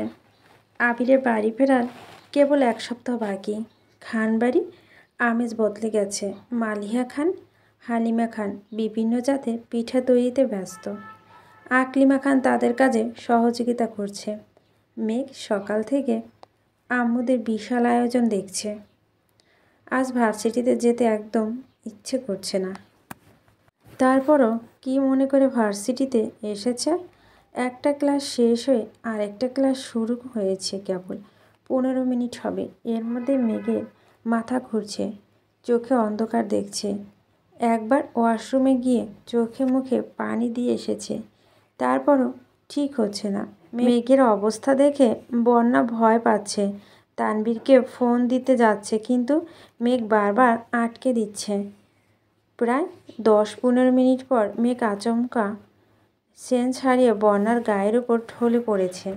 [SPEAKER 1] আবিরের বাড়ি ফেরার কেবল 1 সপ্তাহ বাকি। খান বাড়ি আমেজ বদলে গেছে। মালিহা খান, হালিমা খান বিভিন্ন জাতের পিঠা তৈরিতে ব্যস্ত। আকলিমা খান তাদের কাজে সহযোগিতা করছে। মেঘ সকাল থেকে আম্মুদের বিশাল আয়োজন দেখছে। আজ ভার্সিটিতে যেতে একদম ইচ্ছে করছে না, তারপরও কি মনে করে ভার্সিটিতে এসেছে। একটা ক্লাস শেষ হয়ে আর একটা ক্লাস শুরু হয়েছে কেবল 15 মিনিট হবে। এর মধ্যে মেঘের মাথা ঘুরছে, চোখে অন্ধকার দেখছে। একবার ওয়াশরুমে গিয়ে চোখে মুখে পানি দিয়ে এসেছে, তারপরও ঠিক হচ্ছে না। মেঘের অবস্থা দেখে বন্যা ভয় পাচ্ছে, তানবীরকে ফোন দিতে যাচ্ছে, কিন্তু মেঘ বারবার আটকে দিচ্ছে। প্রায় 10-15 মিনিট পর মেঘ আচমকা সেন্স হারিয়ে বন্যার গায়ের উপর ঢলে পড়েছে।